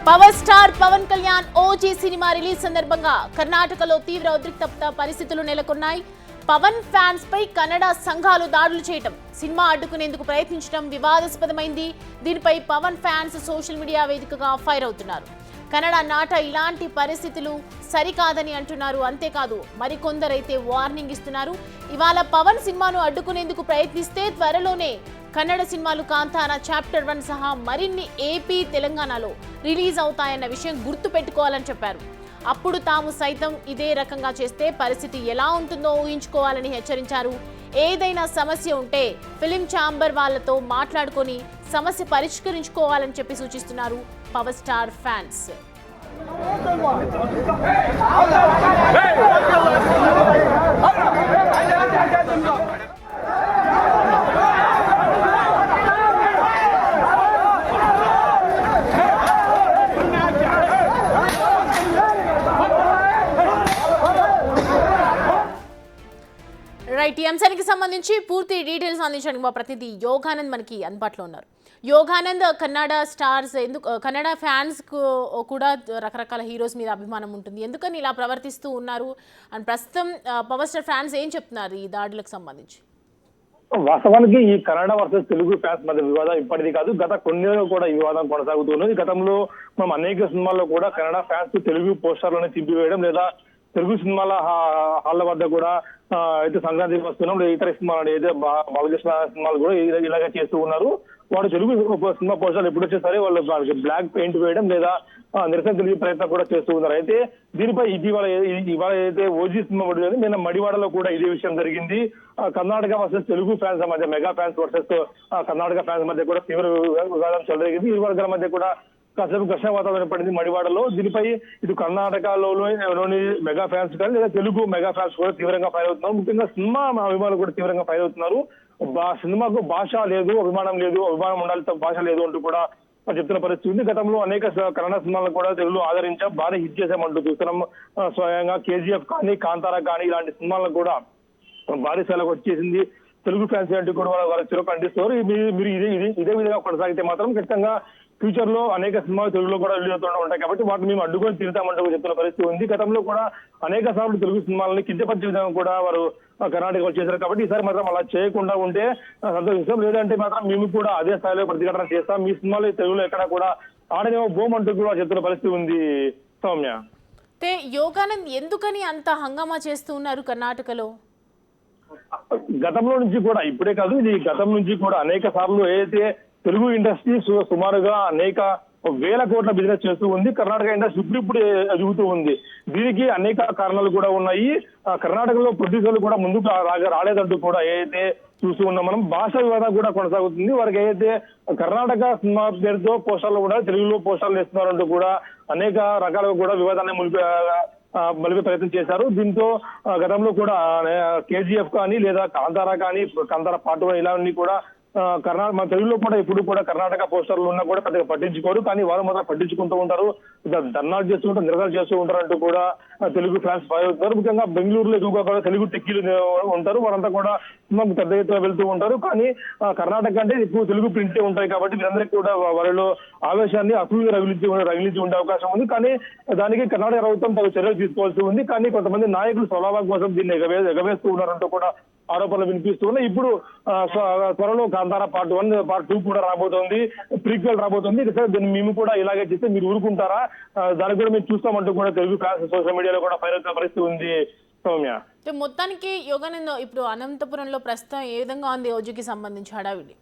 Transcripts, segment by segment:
Power star Pawan Kalyan OG cinema release సందర్భంగా కర్ణాటకలో తీవ్ర ఉద్రిక్తత పరిస్థితులు నెలకొన్నాయి. పవన్ ఫ్యాన్స్ పై కన్నడ సంఘాలు దాడులు చేయటం, సినిమా అడ్డుకునేందుకు ప్రయత్నించడం వివాదాస్పదమైంది. దీనిపై పవన్ ఫ్యాన్స్ సోషల్ మీడియా వేదికగా ఫైర్ అవుతున్నారు. కన్నడ నాట ఇలాంటి పరిస్థితులు సరికాదని అంటున్నారు. అంతేకాదు మరికొందరైతే వార్నింగ్ ఇస్తున్నారు. ఇవాళ పవన్ సినిమాను అడ్డుకునేందుకు ప్రయత్నిస్తే త్వరలోనే కన్నడ సినిమాలు కాంతారా చాప్టర్ 1 సహా మరిన్ని ఏపీ, తెలంగాణలో రిలీజ్ అవుతాయన్న విషయం గుర్తు పెట్టుకోవాలని చెప్పారు. అప్పుడు తాము సైతం ఇదే రకంగా చేస్తే పరిస్థితి ఎలా ఉంటుందో ఊహించుకోవాలని హెచ్చరించారు. ఏదైనా సమస్య ఉంటే ఫిలిం ఛాంబర్ వాళ్ళతో మాట్లాడుకొని సమస్య పరిష్కరించుకోవాలని చెప్పి సూచిస్తున్నారు పవర్ స్టార్ ఫ్యాన్స్. రైట్, ఈ అంశానికి సంబంధించి పూర్తి డీటెయిల్స్ అందించడానికి మా ప్రతినిధి యోగానంద్ మనకి అందుబాటులో ఉన్నారు. యోగానంద్, కన్నడ స్టార్స్ కన్నడ ఫ్యాన్స్ కూడా రకరకాల హీరోస్ మీద అభిమానం ఉంటుంది, ఎందుకని ఇలా ప్రవర్తిస్తూ ఉన్నారు అని ప్రస్తుతం పవర్ స్టార్ ఫ్యాన్స్ ఏం చెప్తున్నారు ఈ దాడులకు సంబంధించి? వాస్తవానికి ఈ కన్నడ వర్సెస్ తెలుగు ఫ్యాన్స్ మధ్య వివాదం ఇప్పటిది కాదు, గత కొన్నేళ్ళు కూడా ఈ వివాదం కొనసాగుతున్నది. గతంలో మనం అనేక సినిమాల్లో కూడా కన్నడ ఫ్యాన్స్ తెలుగు పోస్టర్లను చింపివేయడం లేదా తెలుగు సినిమాల హాళ్ల వద్ద కూడా అయితే సంక్రాంతి వస్తున్నాం లేదా ఇతర సినిమాలు అయితే బాలకృష్ణ సినిమాలు కూడా ఇలాగే చేస్తూ ఉన్నారు. వాడు తెలుగు సినిమా పోస్టర్లు ఎప్పుడు వచ్చేసరి వాళ్ళు బ్లాక్ పెయింట్ వేయడం లేదా నిరసన తెలిపే ప్రయత్నం కూడా చేస్తూ ఉన్నారు. అయితే దీనిపై ఇవాళ అయితే ఓజీ సినిమా పడుతుంది. నిన్న మడివాడలో కూడా ఇదే విషయం జరిగింది. కర్ణాటక వర్సెస్ తెలుగు ఫ్యాన్స్ మధ్య, mega fans versus Karnataka fans మధ్య కూడా తీవ్ర వివాదం చెలరేగింది. ఇరు వర్గాల మధ్య కూడా కాసేపు ఘర్షణ వాతావరణం పడింది మడివాడలో. దీనిపై ఇటు కర్ణాటకలోని మెగా ఫ్యాన్స్ కానీ లేదా తెలుగు మెగా ఫ్యాన్స్ కూడా తీవ్రంగా ఫైర్ అవుతున్నారు. ముఖ్యంగా సినిమా అభిమానులు కూడా తీవ్రంగా ఫైర్ అవుతున్నారు. సినిమాకు భాష లేదు, అభిమానం లేదు, అభిమానం ఉండాలి భాష లేదు అంటూ కూడా చెప్తున్న పరిస్థితి ఉంది. గతంలో అనేక కన్నడ సినిమాలను కూడా తెలుగులో ఆదరించాం, భారీ హిట్ చేశామంటూ చూస్తున్నాం. స్వయంగా కేజీఎఫ్ కానీ, కాంతారా కానీ ఇలాంటి సినిమాలను కూడా భారీ స్థాయిలో వచ్చేసింది. తెలుగు ఫ్యాన్స్ అంటే కూడా వాళ్ళ చిరకు అందిస్తున్నారు. మీరు ఇదే విధంగా కొనసాగితే మాత్రం ఖచ్చితంగా ఫ్యూచర్ లో అనేక సినిమాలు తెలుగులో కూడా రిలీజ్ అవుతూ ఉంటాయి కాబట్టి వాటిని మేము అడ్డుకొని తిరుగుతామంటూ చెప్తున్న పరిస్థితి ఉంది. గతంలో కూడా అనేక సార్లు తెలుగు సినిమాలని కించపరిచే విధంగా కూడా వారు కర్ణాటక వచ్చేసారు కాబట్టి ఈసారి మాత్రం అలా చేయకుండా ఉంటే సంతోషిస్తాం. లేదంటే మాత్రం మేము కూడా అదే స్థాయిలో ప్రతిఘటన చేస్తాం. మీ సినిమాలు తెలుగులో ఎక్కడ కూడా ఆడనేమో బోమ్ అంటూ కూడా చెప్తున్న పరిస్థితి ఉంది. సౌమ్య, యోగానంద్, ఎందుకని అంత హంగామా చేస్తూ ఉన్నారు కర్ణాటకలో? గతంలో నుంచి కూడా, ఇప్పుడే కాదు, ఇది గతం నుంచి కూడా అనేక సార్లు ఏదైతే తెలుగు ఇండస్ట్రీ సుమారుగా అనేక వేల కోట్ల బిజినెస్ చేస్తూ ఉంది. కర్ణాటక ఇండస్ట్రీ ఇప్పుడు ఎదుగుతూ ఉంది. దీనికి అనేక కారణాలు కూడా ఉన్నాయి. కర్ణాటకలో ప్రొడ్యూసర్లు కూడా ముందుకు రాలేదంటూ కూడా ఏదైతే చూస్తూ ఉన్నాం మనం. భాష వివాదం కూడా కొనసాగుతుంది. వారికి ఏదైతే కర్ణాటక సినిమా పేరుతో పోస్టర్లు కూడా తెలుగులో పోస్టర్లు వేస్తున్నారంటూ కూడా అనేక రకాలుగా కూడా వివాదాన్ని మలిపే ప్రయత్నం చేశారు. దీంతో గతంలో కూడా కేజీఎఫ్ కానీ లేదా కాంతారా కానీ, కాంతారా పార్ట్ 1 ఇలాంటి కూడా మన తెలుగులో కూడా ఇప్పుడు కూడా కర్ణాటక పోస్టర్లు ఉన్నా కూడా పెద్దగా పట్టించుకోరు. కానీ వారు మాత్రం పట్టించుకుంటూ ఉంటారు, ధర్నాలు చేస్తూ ఉంటారు, నిరసనలు చేస్తూ ఉంటారు అంటూ కూడా తెలుగు ఫ్యాన్స్ ఫైర్ అవుతున్నారు. ముఖ్యంగా బెంగళూరులో ఎక్కువగా కూడా తెలుగు టెక్కీలు ఉంటారు. వారంతా కూడా సినిమాకు పెద్ద ఎత్తున వెళ్తూ ఉంటారు. కానీ కర్ణాటక అంటే ఎక్కువ తెలుగు ప్రింటే ఉంటాయి కాబట్టి వీరందరికీ కూడా వారిలో ఆవేశాన్ని అసూయ రగిలించి ఉండే అవకాశం ఉంది. కానీ దానికి కర్ణాటక ప్రభుత్వం తగు చర్యలు తీసుకోవాల్సి ఉంది. కానీ కొంతమంది నాయకులు స్వలాభం కోసం దీన్ని ఎగవేస్తూ ఉన్నారంటూ కూడా ఆరోపణలు వినిపిస్తూ ఉన్నాయి. ఇప్పుడు త్వరలో కాంతారా పార్ట్ 1, పార్ట్ 2 కూడా రాబోతోంది, ప్రీక్వెల్ రాబోతుంది. దీన్ని మేము కూడా ఇలాగే చేస్తే మీరు ఊరుకుంటారా, దానికి కూడా మేము చూస్తామంటూ కూడా తెలుగు ఫ్యాన్స్ సోషల్ మీడియాలో కూడా ఫైర్ అవుతున్న పరిస్థితి ఉంది. సౌమ్య, మొత్తానికి యోగానంద్, ఇప్పుడు అనంతపురంలో ప్రస్తుతం ఏ విధంగా ఉంది ఓజీకి సంబంధించి హడావిడి?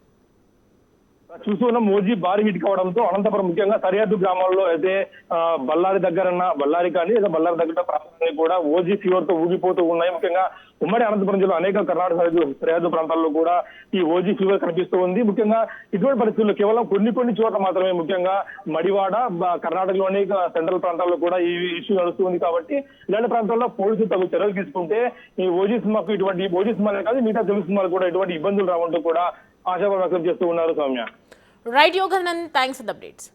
చూస్తున్నాం. ఓజీ భారీ హిట్ కావడంతో అనంతపురం ముఖ్యంగా సరిహద్దు గ్రామాల్లో అయితే బళ్ళారి కానీ లేదా బళ్ళారి దగ్గర ప్రాంతాన్ని కూడా ఓజీ ఫీవర్ తో ఊగిపోతూ ఉన్నాయి. ముఖ్యంగా ఉమ్మడి అనంతపురం జిల్లా అనేక కర్ణాటక సరిహద్దు ప్రాంతాల్లో కూడా ఈ ఓజీ ఫీవర్ కనిపిస్తూ ఉంది. ముఖ్యంగా ఇటువంటి పరిస్థితుల్లో కేవలం కొన్ని చోట్ల మాత్రమే, ముఖ్యంగా మడివాడ, కర్ణాటకలోని సెంట్రల్ ప్రాంతాల్లో కూడా ఈ ఇష్యూ నడుస్తుంది. కాబట్టి ఇలాంటి ప్రాంతాల్లో పోలీసులు తగు చర్యలు తీసుకుంటే ఈ ఓజీ సినిమాకు ఇటువంటి, ఓజీ సినిమాలే కాదు మిగతా తెలుగు సినిమాలు కూడా ఎటువంటి ఇబ్బందులు రావంటూ కూడా ఆశాభావం వ్యక్తం చేస్తూ ఉన్నారు. Soumya, right Yoganand, thanks for the updates.